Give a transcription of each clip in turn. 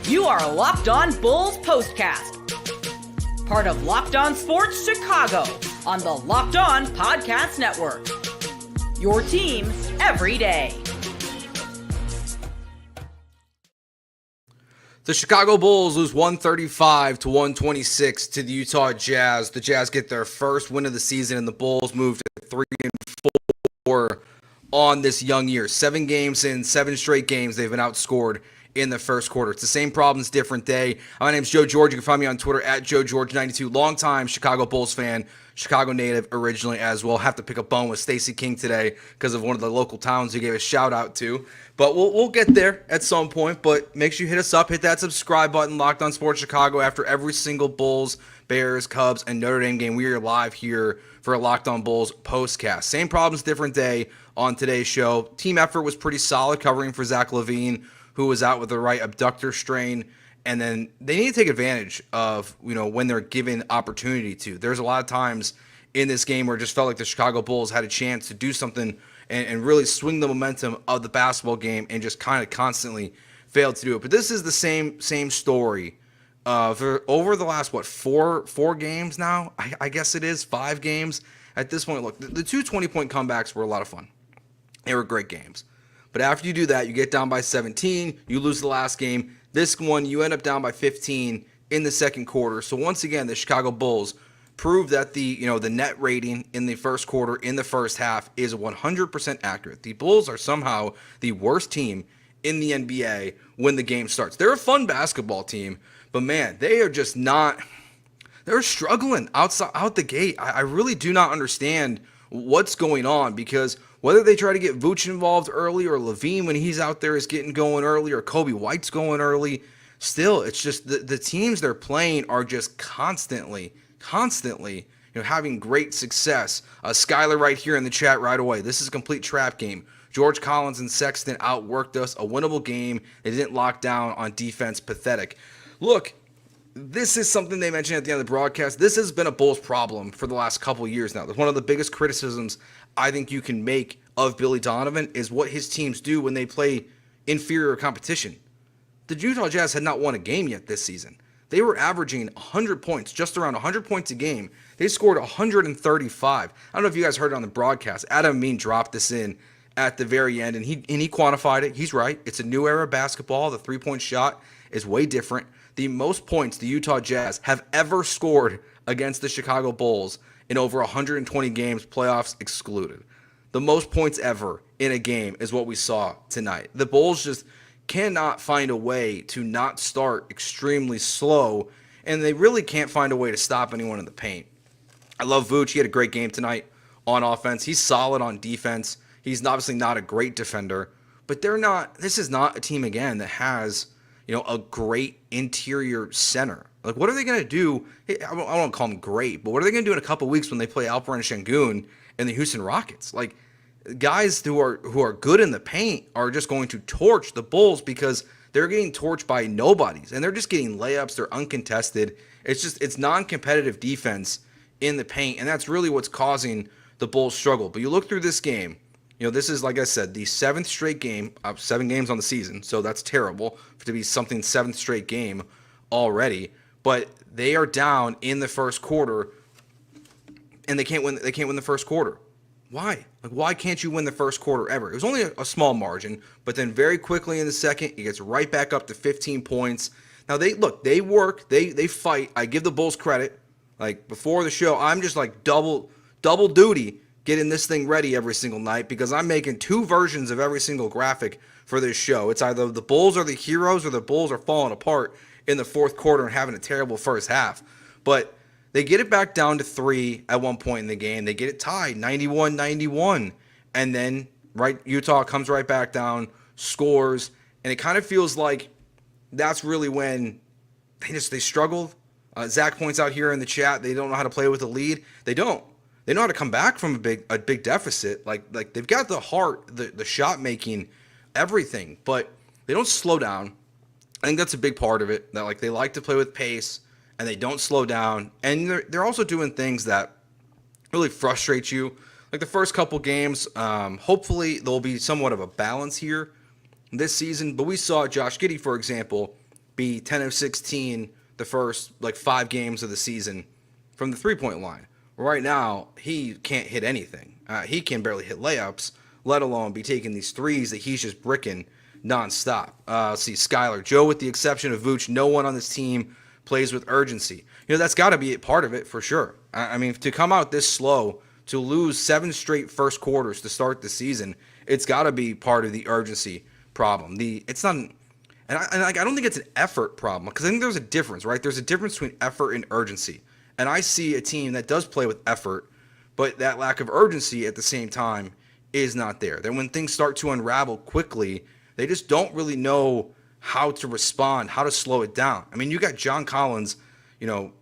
You are Locked On Bulls Postcast, part of Locked On Sports Chicago on the Locked On Podcast Network. Your team every day. The Chicago Bulls lose 135-126 to the Utah Jazz. The Jazz get their first win of the season, and the Bulls move to 3-4 on this young year. 7 games in, 7 straight games, they've been outscored in the first quarter. It's the same problems, different day. My name's Joe George. You can find me on Twitter at JoeGeorge92. Longtime Chicago Bulls fan, Chicago native originally as well. Have to pick a bone with Stacey King today because of one of the local towns he gave a shout out to. But we'll get there at some point. But make sure you hit us up, hit that subscribe button, Locked On Sports Chicago. After every single Bulls, Bears, Cubs, and Notre Dame game, we are live here for a Locked On Bulls postcast. Same problems, different day on today's show. Team effort was pretty solid, covering for Zach LaVine, who was out with the right abductor strain. And then they need to take advantage of, when they're given opportunity to. There's a lot of times in this game where it just felt like the Chicago Bulls had a chance to do something and really swing the momentum of the basketball game and just kind of constantly failed to do it. But this is the same story for over the last, four games now? I guess it is 5 games at this point. Look, the 2 20-point comebacks were a lot of fun. They were great games. But after you do that, you get down by 17, you lose the last game. This one, you end up down by 15 in the second quarter. So once again, the Chicago Bulls proved that the net rating in the first quarter, in the first half, is 100% accurate. The Bulls are somehow the worst team in the NBA when the game starts. They're a fun basketball team, but man, they are just not. They're struggling out the gate. I really do not understand what's going on, because whether they try to get Vooch involved early, or LaVine when he's out there is getting going early, or Kobe White's going early, still, it's just the teams they're playing are just constantly having great success. Skylar right here in the chat right away. This is a complete trap game. George Collins and Sexton outworked us. A winnable game. They didn't lock down on defense. Pathetic. Look, this is something they mentioned at the end of the broadcast. This has been a Bulls problem for the last couple years now. One of the biggest criticisms I think you can make of Billy Donovan is what his teams do when they play inferior competition. The Utah Jazz had not won a game yet this season. They were averaging 100 points, just around 100 points a game. They scored 135. I don't know if you guys heard it on the broadcast. Adam Amin dropped this in at the very end, and he quantified it. He's right. It's a new era of basketball. The three-point shot is way different. The most points the Utah Jazz have ever scored against the Chicago Bulls in over 120 games, playoffs excluded. The most points ever in a game is what we saw tonight. The Bulls just cannot find a way to not start extremely slow, and they really can't find a way to stop anyone in the paint. I love Vooch. He had a great game tonight on offense. He's solid on defense. He's obviously not a great defender, but this is not a team, again, that has a great interior center. Like, what are they going to do? I don't call them great, but what are they going to do in a couple weeks when they play Alperen Şengün and the Houston Rockets? Like, guys who are good in the paint are just going to torch the Bulls, because they're getting torched by nobodies, and they're just getting layups. They're uncontested. It's non-competitive defense in the paint, and that's really what's causing the Bulls' struggle. But you look through this game, this is, like I said, the 7th straight game, 7 games on the season, so that's terrible to be something 7th straight game already. But they are down in the first quarter, and they can't win the first quarter. Why? Like, why can't you win the first quarter ever? It was only a small margin, but then very quickly in the second, it gets right back up to 15 points. Now, they work, they fight. I give the Bulls credit. Like, before the show, I'm just like double duty getting this thing ready every single night, because I'm making 2 versions of every single graphic for this show. It's either the Bulls are the heroes, or the Bulls are falling apart in the fourth quarter and having a terrible first half. But they get it back down to 3 at one point in the game. They get it tied 91-91. And then Utah comes right back down, scores, and it kind of feels like that's really when they struggled. Zach points out here in the chat, they don't know how to play with a lead. They don't. They know how to come back from a big deficit. Like they've got the heart, the shot making, everything, but they don't slow down. I think that's a big part of it. That they like to play with pace, and they don't slow down. And they're also doing things that really frustrate you. Like the first couple games, hopefully there'll be somewhat of a balance here this season. But we saw Josh Giddey, for example, be 10 of 16 the first 5 games of the season from the three-point line. Right now, he can't hit anything. He can barely hit layups, let alone be taking these threes that he's just bricking nonstop. See, Skylar, Joe, with the exception of Vooch, no one on this team plays with urgency. That's got to be a part of it for sure. I mean, to come out this slow, to lose 7 straight first quarters to start the season, it's got to be part of the urgency problem. It's not, I don't think it's an effort problem, because I think there's a difference, right? There's a difference between effort and urgency. And I see a team that does play with effort, but that lack of urgency at the same time is not there. Then when things start to unravel quickly, they just don't really know how to respond, how to slow it down. I mean, you got John Collins,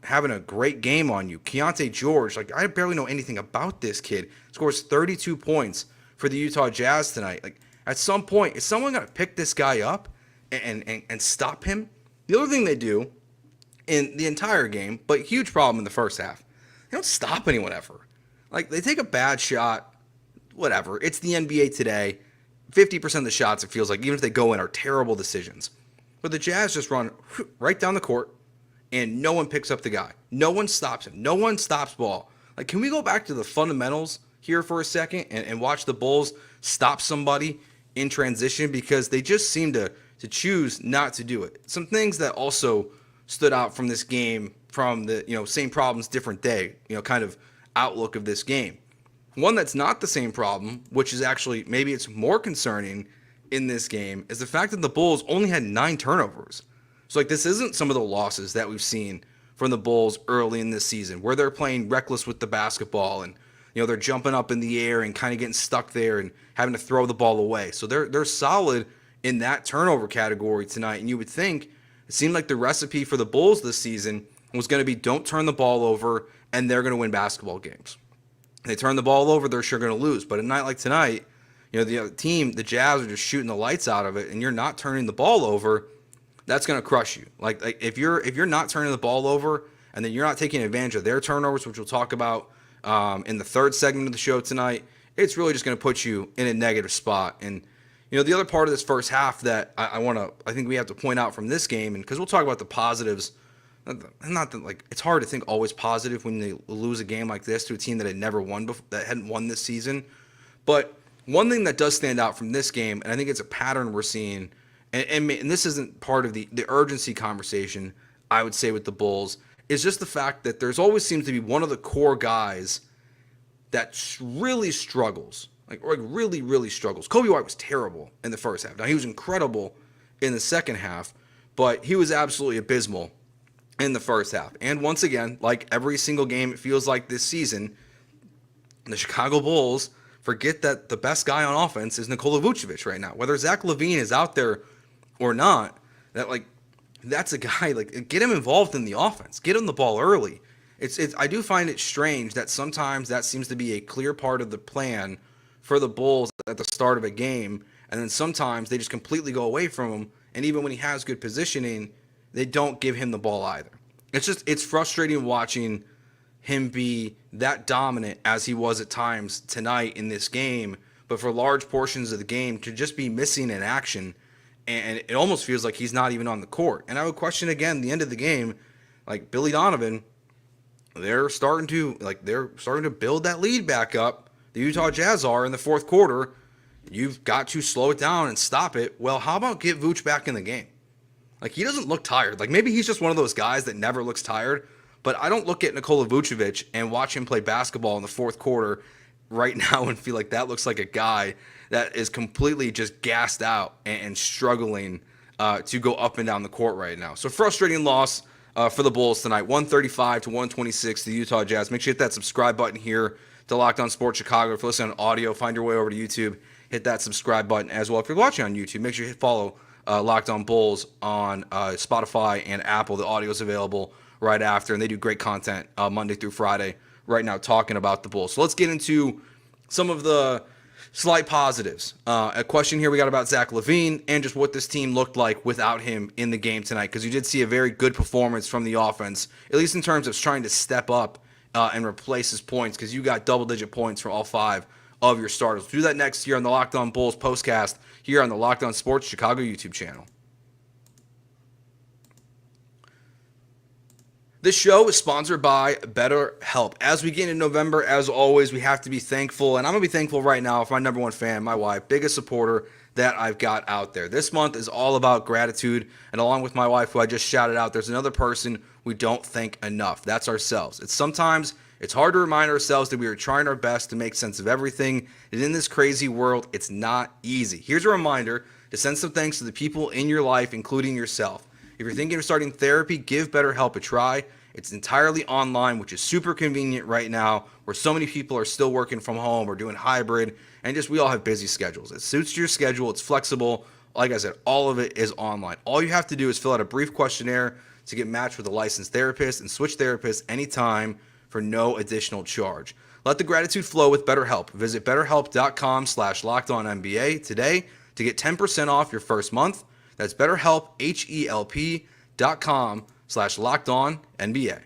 having a great game on you. Keontae George, I barely know anything about this kid. Scores 32 points for the Utah Jazz tonight. At some point, is someone going to pick this guy up and stop him? The other thing they do in the entire game, but huge problem in the first half, they don't stop anyone ever. They take a bad shot, whatever. It's the NBA today. 50% of the shots, it feels like, even if they go in, are terrible decisions. But the Jazz just run right down the court, and no one picks up the guy. No one stops him. No one stops ball. Can we go back to the fundamentals here for a second and watch the Bulls stop somebody in transition? Because they just seem to choose not to do it. Some things that also stood out from this game, from the same problems, different day, kind of outlook of this game. One that's not the same problem, which is actually maybe it's more concerning in this game, is the fact that the Bulls only had 9 turnovers. So this isn't some of the losses that we've seen from the Bulls early in this season, where they're playing reckless with the basketball and they're jumping up in the air and kind of getting stuck there and having to throw the ball away. So they're solid in that turnover category tonight. And you would think it seemed like the recipe for the Bulls this season was going to be don't turn the ball over and they're going to win basketball games. They turn the ball over, they're sure going to lose. But a night like tonight, the team, the Jazz, are just shooting the lights out of it, and you're not turning the ball over. That's going to crush you. If you're not turning the ball over, and then you're not taking advantage of their turnovers, which we'll talk about in the third segment of the show tonight, it's really just going to put you in a negative spot. And the other part of this first half that I think we have to point out from this game, and because we'll talk about the positives. Not that it's hard to think always positive when they lose a game like this to a team that had never won before, that hadn't won this season. But one thing that does stand out from this game, and I think it's a pattern we're seeing, and this isn't part of the urgency conversation, I would say, with the Bulls, is just the fact that there's always seems to be one of the core guys that really struggles, really, really struggles. Kobe White was terrible in the first half. Now, he was incredible in the second half, but he was absolutely abysmal in the first half. And once again, like every single game it feels like this season, the Chicago Bulls forget that the best guy on offense is Nikola Vucevic right now. Whether Zach LaVine is out there or not, that's a guy, get him involved in the offense. Get him the ball early. I do find it strange that sometimes that seems to be a clear part of the plan for the Bulls at the start of a game, and then sometimes they just completely go away from him, and even when he has good positioning, they don't give him the ball either. It's frustrating watching him be that dominant as he was at times tonight in this game, but for large portions of the game to just be missing in action, and it almost feels like he's not even on the court. And I would question again the end of the game, Billy Donovan, they're starting to build that lead back up. The Utah Jazz are in the fourth quarter. You've got to slow it down and stop it. Well, how about get Vooch back in the game? He doesn't look tired. Maybe he's just one of those guys that never looks tired, but I don't look at Nikola Vucevic and watch him play basketball in the fourth quarter right now and feel like that looks like a guy that is completely just gassed out and struggling to go up and down the court right now. So frustrating loss for the Bulls tonight, 135-126 to the Utah Jazz. Make sure you hit that subscribe button here to Locked On Sports Chicago. If you're listening on audio, find your way over to YouTube, hit that subscribe button as well. If you're watching on YouTube, make sure you hit follow Locked On Bulls on Spotify and Apple. The audio is available right after, and they do great content Monday through Friday right now talking about the Bulls. So let's get into some of the slight positives. A question here we got about Zach LaVine and just what this team looked like without him in the game tonight, because you did see a very good performance from the offense, at least in terms of trying to step up and replace his points, because you got double-digit points from all 5 of your starters. We'll do that next year on the Locked On Bulls postcast here on the Locked On Sports Chicago YouTube channel. This show is sponsored by BetterHelp. As we get into November, as always, we have to be thankful, and I'm going to be thankful right now for my number one fan, my wife, biggest supporter that I've got out there. This month is all about gratitude, and along with my wife, who I just shouted out, there's another person we don't thank enough. That's ourselves. Sometimes it's hard to remind ourselves that we are trying our best to make sense of everything, and in this crazy world, it's not easy. Here's a reminder to send some thanks to the people in your life, including yourself. If you're thinking of starting therapy, give BetterHelp a try. It's entirely online, which is super convenient right now, where so many people are still working from home or doing hybrid, and just we all have busy schedules. It suits your schedule. It's flexible. Like I said, all of it is online. All you have to do is fill out a brief questionnaire to get matched with a licensed therapist and switch therapists anytime for no additional charge. Let the gratitude flow with BetterHelp. Visit BetterHelp.com/LockedOnNBA today to get 10% off your first month. That's BetterHelp, HELP.com/LockedOnNBA.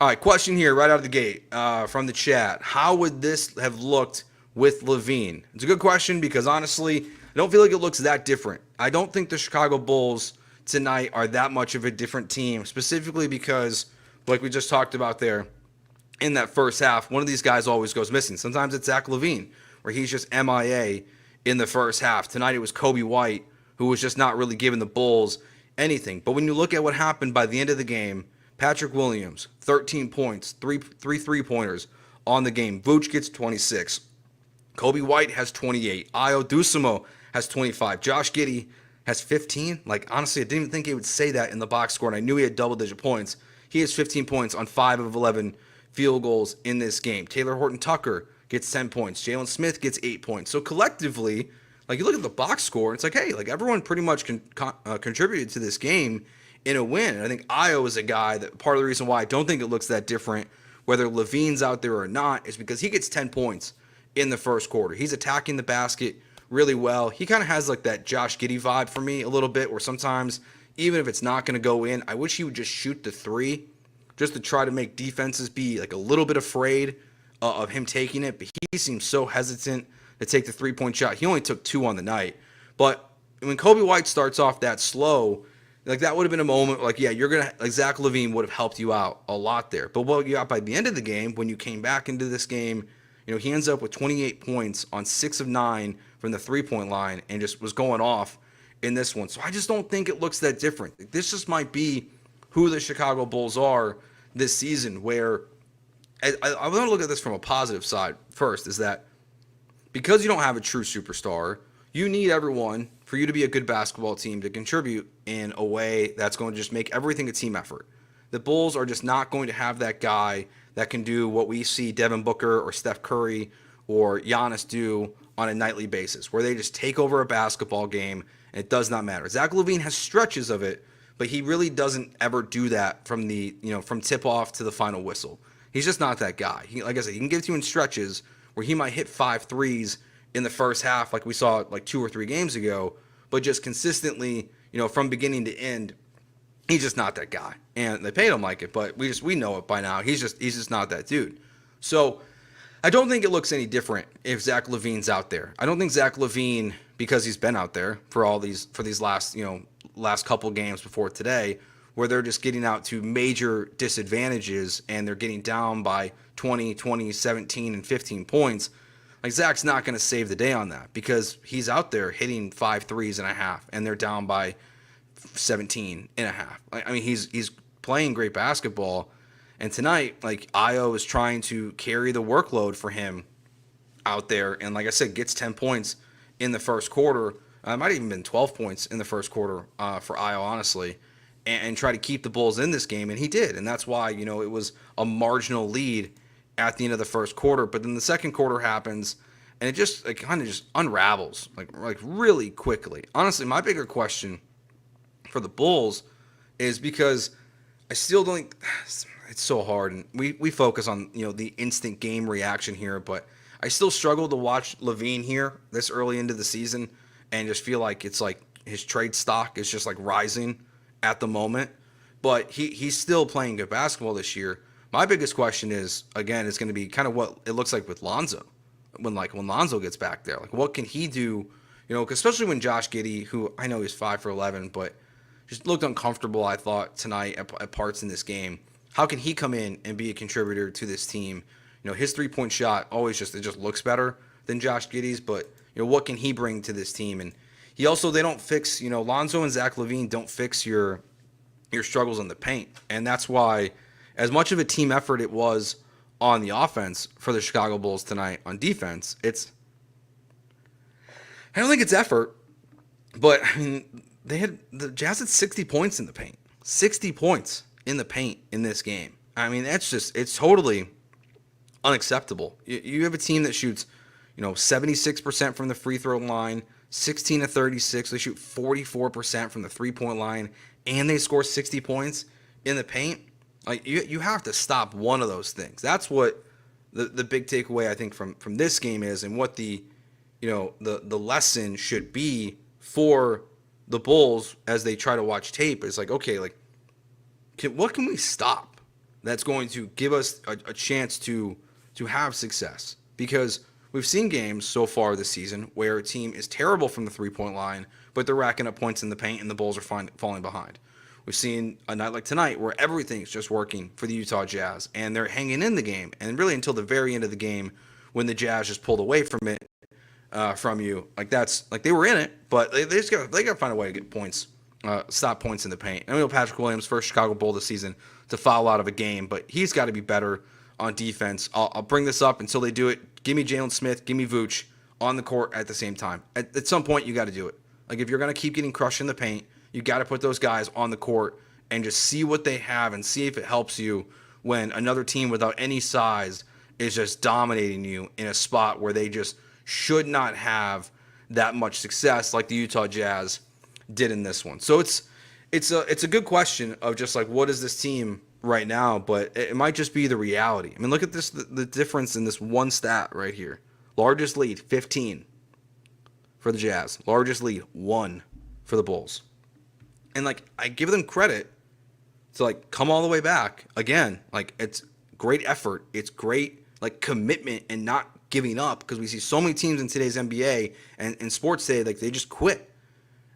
All right, question here right out of the gate from the chat. How would this have looked with LaVine? It's a good question because honestly, I don't feel like it looks that different. I don't think the Chicago Bulls tonight are that much of a different team, specifically because, like we just talked about there, in that first half, one of these guys always goes missing. Sometimes it's Zach LaVine, where he's just MIA in the first half. Tonight it was Coby White, who was just not really giving the Bulls anything. But when you look at what happened by the end of the game, Patrick Williams, 13 points, three three-pointers on the game. Vooch gets 26. Coby White has 28. Ayo Dosunmu has 25. Josh Giddey has 15. Like, honestly, I didn't even think he would say that in the box score, and I knew he had double-digit points. He has 15 points on 5 of 11 field goals in this game. Taylor Horton-Tucker gets 10 points. Jalen Smith gets 8 points. So collectively, like, you look at the box score, and it's like, hey, like, everyone pretty much contributed to this game in a win. And I think Ayo is a guy that part of the reason why I don't think it looks that different, whether LaVine's out there or not, is because he gets 10 points in the first quarter. He's attacking the basket really well. He kind of has like that Josh Giddey vibe for me a little bit, where sometimes, even if it's not going to go in, I wish he would just shoot the three just to try to make defenses be like a little bit afraid of him taking it. But he seems so hesitant to take the three-point shot. He only took 2 on the night. But when Coby White starts off that slow, like, that would have been a moment like, yeah, you're going to, like, Zach LaVine would have helped you out a lot there. But what you got by the end of the game, when you came back into this game, you know, he ends up with 28 points on 6 of 9 from the three-point line and just was going off in this one. So I just don't think it looks that different. This just might be who the Chicago Bulls are this season, where I want to look at this from a positive side first, is that because you don't have a true superstar, you need everyone for you to be a good basketball team to contribute in a way that's going to just make everything a team effort. The Bulls are just not going to have that guy that can do what we see Devin Booker or Steph Curry or Giannis do on a nightly basis, where they just take over a basketball game and it does not matter. Zach LaVine has stretches of it, but he really doesn't ever do that from the, you know, from tip-off to the final whistle. He's just not that guy. Like I said, he can give it to you in stretches where he might hit 5 threes in the first half, like we saw like 2 or 3 games ago, but just consistently, you know, from beginning to end, he's just not that guy. And they paid him like it, but we know it by now. He's just not that dude. So I don't think it looks any different if Zach LaVine's out there. I don't think Zach LaVine, because he's been out there for these last couple games before today, where they're just getting out to major disadvantages and they're getting down by 20, 17, and 15 points. Like, Zach's not going to save the day on that, because he's out there hitting 5 threes and a half and they're down by 17 and a half. I mean, he's playing great basketball. And tonight, like, Ayo is trying to carry the workload for him out there. And like I said, gets 10 points in the first quarter. It might have even been 12 points in the first quarter for Ayo, honestly, and try to keep the Bulls in this game. And he did. And that's why, you know, it was a marginal lead at the end of the first quarter. But then the second quarter happens, and it kind of just unravels like really quickly. Honestly, my bigger question for the Bulls is, because I still don't think it's so hard, and we focus on, you know, the instant game reaction here, but I still struggle to watch LaVine here this early into the season and just feel like it's like his trade stock is just like rising at the moment. But he's still playing good basketball this year. My biggest question is, again, it's going to be kind of what it looks like with Lonzo when Lonzo gets back there. Like, what can he do? You know, especially when Josh Giddey, who I know he's 5 for 11, but just looked uncomfortable, I thought, tonight at parts in this game. How can he come in and be a contributor to this team? His three-point shot always it just looks better than Josh Giddey's, but what can he bring to this team? And they don't fix, Lonzo and Zach LaVine don't fix your struggles in the paint. And that's why, as much of a team effort it was on the offense for the Chicago Bulls tonight, on defense, I don't think it's effort, but I mean, the Jazz had 60 points in the paint. 60 points in the paint in this game. I mean, it's totally unacceptable. You have a team that shoots, 76% from the free throw line, 16 to 36. They shoot 44% from the three-point line, and they score 60 points in the paint. Like, you have to stop one of those things. That's what the big takeaway, I think, from this game is, and what the lesson should be for the Bulls as they try to watch tape is like, okay, like, what can we stop that's going to give us a chance to have success? Because we've seen games so far this season where a team is terrible from the three-point line, but they're racking up points in the paint and the Bulls are falling behind. We've seen a night like tonight where everything's just working for the Utah Jazz and they're hanging in the game, and really until the very end of the game when the Jazz just pulled away from it, from you. Like, that's like they were in it, but they got to find a way to get points, stop points in the paint. I know Patrick Williams, first Chicago Bull this season to foul out of a game, but he's got to be better on defense. I'll bring this up until they do it. Give me Jalen Smith, give me Vooch on the court at the same time. At some point, you got to do it. Like, if you're going to keep getting crushed in the paint, you got to put those guys on the court and just see what they have and see if it helps you when another team without any size is just dominating you in a spot where they just should not have that much success like the Utah Jazz did in this one. So it's a good question of just like, what is this team right now? But it might just be the reality. I mean, look at this, the difference in this one stat right here. Largest lead, 15 for the Jazz. Largest lead, 1 for the Bulls. And like, I give them credit to like come all the way back again. Like, it's great effort. It's great like commitment and not giving up, because we see so many teams in today's NBA and in sports today, like, they just quit.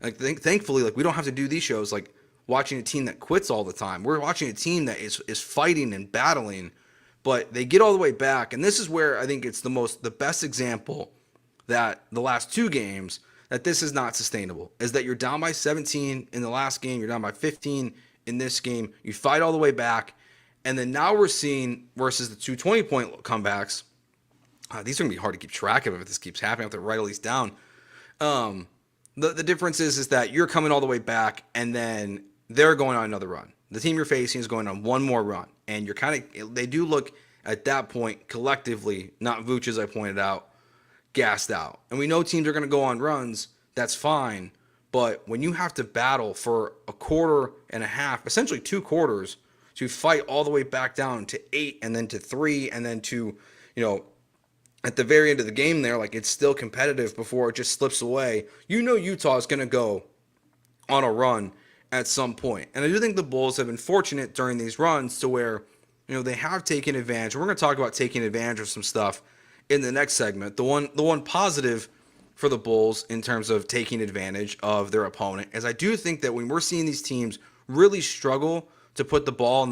Like, thankfully, like, we don't have to do these shows like watching a team that quits all the time. We're watching a team that is fighting and battling, but they get all the way back. And this is where I think it's the best example that the last two games that this is not sustainable, is that you're down by 17 in the last game, you're down by 15 in this game, you fight all the way back, and then now we're seeing, versus the two 20-point comebacks, these are going to be hard to keep track of if this keeps happening. I have to write all these down. The difference is that you're coming all the way back, and then they're going on another run. The team you're facing is going on one more run, and you're they do look at that point collectively, not Vooch, as I pointed out, gassed out. And we know teams are going to go on runs. That's fine. But when you have to battle for a quarter and a half, essentially 2 quarters, to fight all the way back down to 8 and then to 3 and then to, at the very end of the game there, like, it's still competitive before it just slips away. Utah is going to go on a run at some point. And I do think the Bulls have been fortunate during these runs to where, they have taken advantage. We're going to talk about taking advantage of some stuff in the next segment. The one positive for the Bulls in terms of taking advantage of their opponent is I do think that when we're seeing these teams really struggle to put the ball in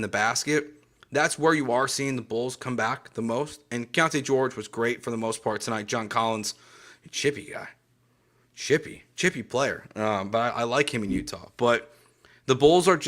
the basket, that's where you are seeing the Bulls come back the most. And Keontae George was great for the most part tonight. John Collins, chippy guy. Chippy player. But I like him in Utah. But the Bulls are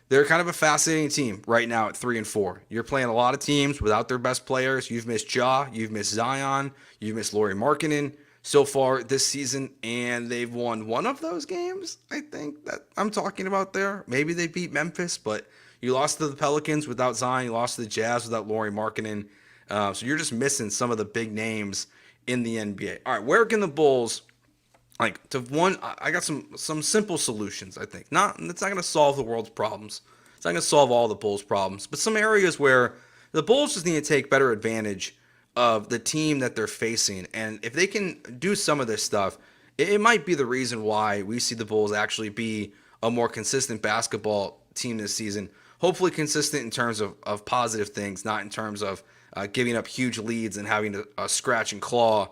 they're kind of a fascinating team right now at 3-4. You're playing a lot of teams without their best players. You've missed Ja. You've missed Zion. You've missed Lauri Markkanen so far this season. And they've won one of those games, I think, that I'm talking about there. Maybe they beat Memphis, but you lost to the Pelicans without Zion. You lost to the Jazz without Lauri Markkanen. So you're just missing some of the big names in the NBA. All right, where can the Bulls, I got some simple solutions, I think. It's not going to solve the world's problems. It's not going to solve all the Bulls' problems. But some areas where the Bulls just need to take better advantage of the team that they're facing. And if they can do some of this stuff, it might be the reason why we see the Bulls actually be a more consistent basketball team this season. Hopefully consistent in terms of positive things, not in terms of giving up huge leads and having to scratch and claw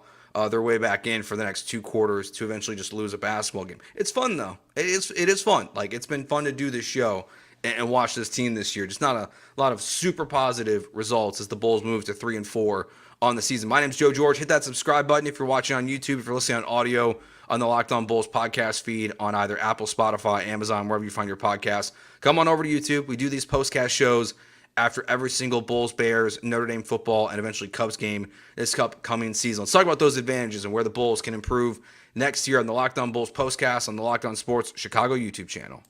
their way back in for the next 2 quarters to eventually just lose a basketball game. It's fun though. It is fun. Like, it's been fun to do this show and watch this team this year. Just not a lot of super positive results as the Bulls move to 3-4 on the season. My name's Joe George. Hit that subscribe button if you're watching on YouTube, if you're listening on audio on the Locked On Bulls podcast feed on either Apple, Spotify, Amazon, wherever you find your podcasts. Come on over to YouTube. We do these postcast shows after every single Bulls, Bears, Notre Dame football, and eventually Cubs game this upcoming season. Let's talk about those advantages and where the Bulls can improve next year on the Locked On Bulls postcast on the Locked On Sports Chicago YouTube channel.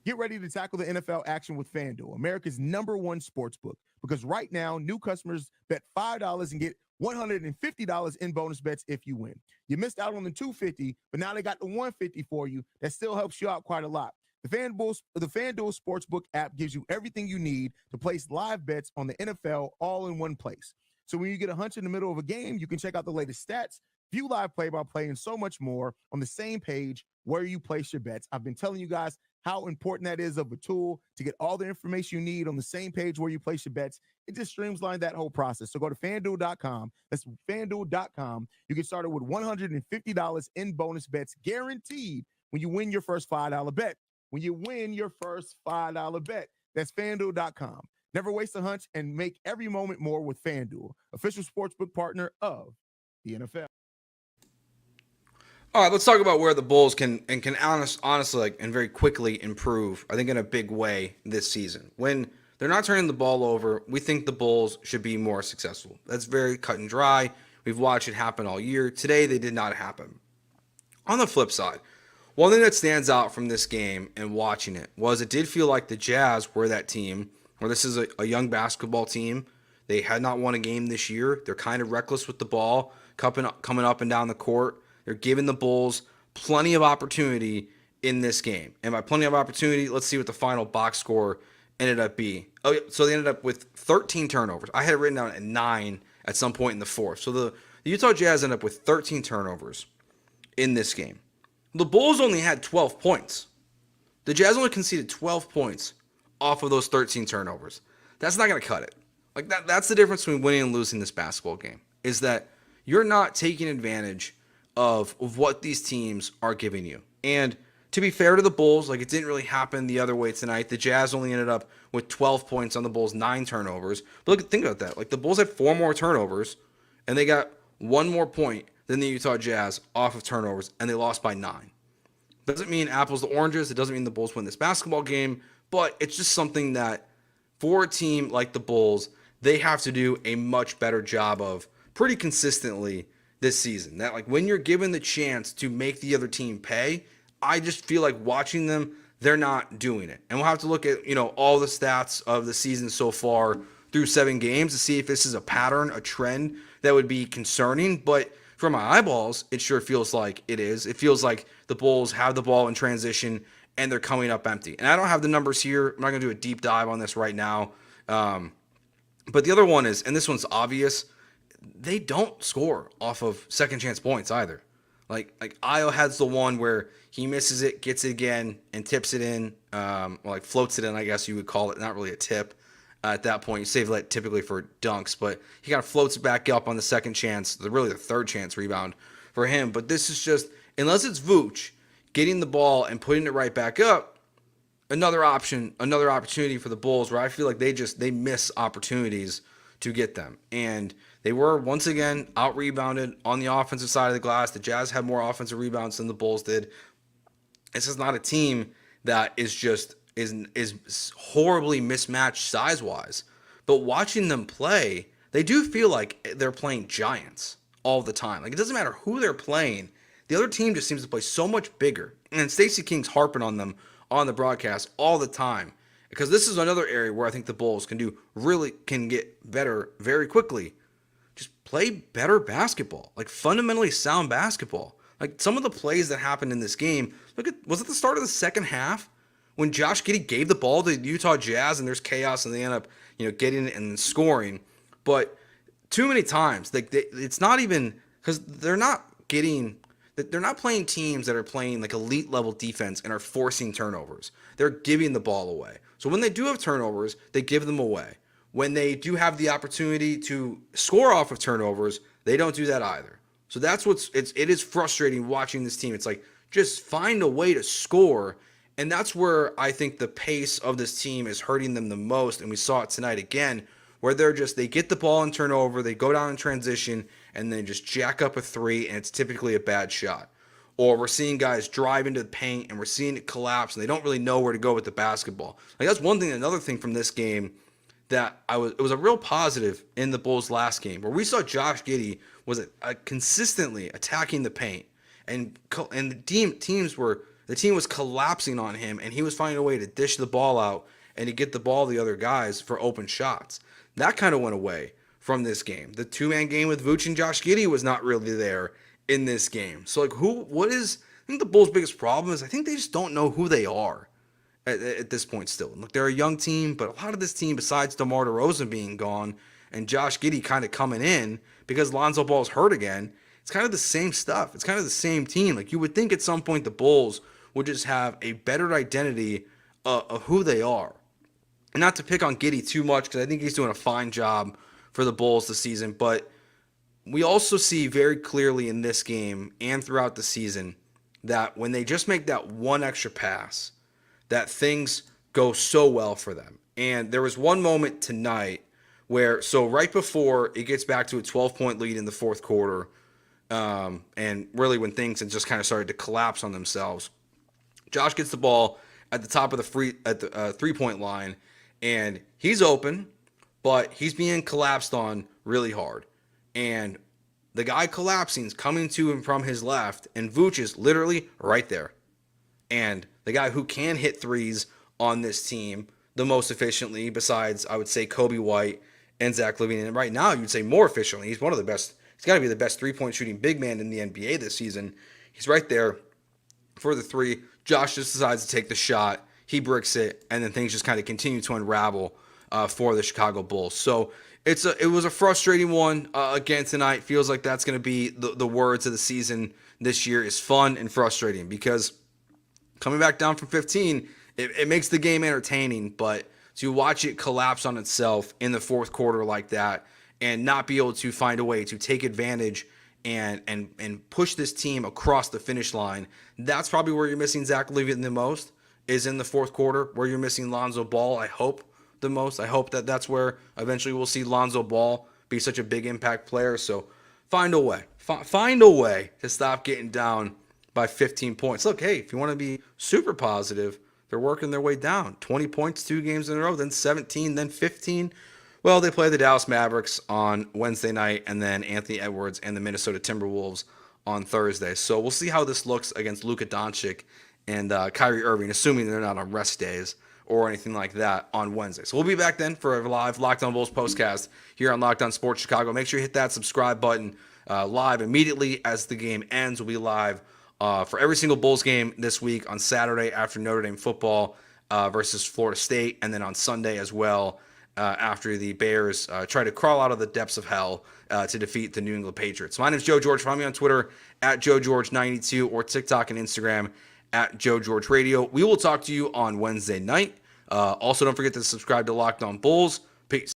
Get ready to tackle the NFL action with FanDuel, America's #1 sportsbook. Because right now, new customers bet $5 and get $150 in bonus bets if you win. You missed out on the $250, but now they got the $150 for you. That still helps you out quite a lot. The FanDuel Sportsbook app gives you everything you need to place live bets on the NFL all in one place. So when you get a hunch in the middle of a game, you can check out the latest stats, view live play-by-play, and so much more on the same page where you place your bets. I've been telling you guys how important that is of a tool to get all the information you need on the same page where you place your bets. It just streamlines that whole process. So go to FanDuel.com. That's FanDuel.com. You get started with $150 in bonus bets guaranteed when you win your first $5 bet. When you win your first $5 bet, that's FanDuel.com. Never waste a hunch and make every moment more with FanDuel, official sportsbook partner of the NFL. All right, let's talk about where the Bulls can honestly like, and very quickly improve, I think, in a big way this season. When they're not turning the ball over, we think the Bulls should be more successful. That's very cut and dry. We've watched it happen all year. Today, they did not happen. On the flip side, one thing that stands out from this game and watching it was it did feel like the Jazz were that team where this is a young basketball team. They had not won a game this year. They're kind of reckless with the ball, coming up and down the court. They're giving the Bulls plenty of opportunity in this game. And by plenty of opportunity, let's see what the final box score ended up being. Oh, yeah, so they ended up with 13 turnovers. I had it written down at 9 at some point in the fourth. So the Utah Jazz ended up with 13 turnovers in this game. The Bulls only had 12 points. The Jazz only conceded 12 points off of those 13 turnovers. That's not going to cut it. Like that's the difference between winning and losing this basketball game, is that you're not taking advantage of what these teams are giving you. And to be fair to the Bulls, like, it didn't really happen the other way tonight. The Jazz only ended up with 12 points on the Bulls, 9 turnovers. But look, think about that. Like, the Bulls had 4 more turnovers, and they got 1 more point than the Utah Jazz off of turnovers, and they lost by 9. Doesn't mean apples to oranges. It doesn't mean the Bulls win this basketball game, but it's just something that for a team like the Bulls, they have to do a much better job of pretty consistently this season. That, like, when you're given the chance to make the other team pay, I just feel like watching them, they're not doing it. And we'll have to look at, all the stats of the season so far through 7 games to see if this is a pattern, a trend that would be concerning. But for my eyeballs, it sure feels like it is. It feels like the Bulls have the ball in transition and they're coming up empty. And I don't have the numbers here. I'm not going to do a deep dive on this right now. But the other one is, and this one's obvious, they don't score off of second chance points either. Like Io has the one where he misses it, gets it again, and tips it in, floats it in, I guess you would call it. Not really a tip at that point. You save that typically for dunks, but he kind of floats it back up on the second chance, really the third chance rebound for him. But this is just, unless it's Vooch getting the ball and putting it right back up, another opportunity for the Bulls where I feel like they miss opportunities to get them. And they were, once again, out-rebounded on the offensive side of the glass. The Jazz had more offensive rebounds than the Bulls did. This is not a team that is horribly mismatched size-wise. But watching them play, they do feel like they're playing giants all the time. Like, it doesn't matter who they're playing. The other team just seems to play so much bigger. And Stacey King's harping on them on the broadcast all the time. Because this is another area where I think the Bulls can get better very quickly. Just play better basketball, like fundamentally sound basketball. Like some of the plays that happened in this game, was it the start of the second half when Josh Giddey gave the ball to the Utah Jazz and there's chaos and they end up, getting it and scoring. But too many times, it's not even, because they're not playing teams that are playing like elite level defense and are forcing turnovers. They're giving the ball away. So when they do have turnovers, they give them away. when they do have the opportunity to score off of turnovers, they don't do that either. So that's it is frustrating watching this team. It's like, just find a way to score. And that's where I think the pace of this team is hurting them the most. And we saw it tonight again, where they get the ball and turnover, they go down in transition, and then just jack up a three, and it's typically a bad shot. Or we're seeing guys drive into the paint, and we're seeing it collapse, and they don't really know where to go with the basketball. Like, that's one thing. Another thing from this game that it was a real positive in the Bulls' last game, where we saw Josh Giddey was consistently attacking the paint, and the team was collapsing on him, and he was finding a way to dish the ball out and to get the ball to the other guys for open shots. That kind of went away from this game. The two-man game with Vooch and Josh Giddey was not really there in this game. So, like, I think the Bulls' biggest problem is I think they just don't know who they are at this point still. Look, they're a young team, but a lot of this team, besides DeMar DeRozan being gone and Josh Giddey kind of coming in because Lonzo Ball's hurt again, it's kind of the same stuff. It's kind of the same team. Like, you would think at some point the Bulls would just have a better identity of who they are. And not to pick on Giddey too much, because I think he's doing a fine job for the Bulls this season, but we also see very clearly in this game and throughout the season that when they just make that one extra pass, that things go so well for them. And there was one moment tonight where, so right before it gets back to a 12-point lead in the fourth quarter, and really when things had just kind of started to collapse on themselves, Josh gets the ball at the top of the three-point line, and he's open, but he's being collapsed on really hard. And the guy collapsing is coming to him from his left, and Vooch is literally right there. And the guy who can hit threes on this team the most efficiently, besides, I would say, Kobe White and Zach LaVine. And right now, you'd say more efficiently. He's one of the best. He's got to be the best three-point shooting big man in the NBA this season. He's right there for the three. Josh just decides to take the shot. He bricks it, and then things just kind of continue to unravel for the Chicago Bulls. So it was a frustrating one again tonight. Feels like that's going to be the words of the season this year, is fun and frustrating, because coming back down from 15, it makes the game entertaining, but to watch it collapse on itself in the fourth quarter like that and not be able to find a way to take advantage and push this team across the finish line, that's probably where you're missing Zach LaVine the most, is in the fourth quarter, where you're missing Lonzo Ball, I hope, the most. I hope that that's where eventually we'll see Lonzo Ball be such a big impact player. So find a way. Find a way to stop getting down by 15 points. Look, hey, if you want to be super positive, they're working their way down. 20 points 2 games in a row, then 17, then 15. Well, they play the Dallas Mavericks on Wednesday night, and then Anthony Edwards and the Minnesota Timberwolves on Thursday. So we'll see how this looks against Luka Doncic and Kyrie Irving, assuming they're not on rest days or anything like that on Wednesday. So we'll be back then for a live Locked On Bulls postcast here on Locked On Sports Chicago. Make sure you hit that subscribe button live immediately as the game ends. We'll be live for every single Bulls game this week on Saturday after Notre Dame football versus Florida State, and then on Sunday as well after the Bears try to crawl out of the depths of hell to defeat the New England Patriots. My name is Joe George. Find me on Twitter at JoeGeorge92 or TikTok and Instagram at JoeGeorgeRadio. We will talk to you on Wednesday night. Also, don't forget to subscribe to Locked On Bulls. Peace.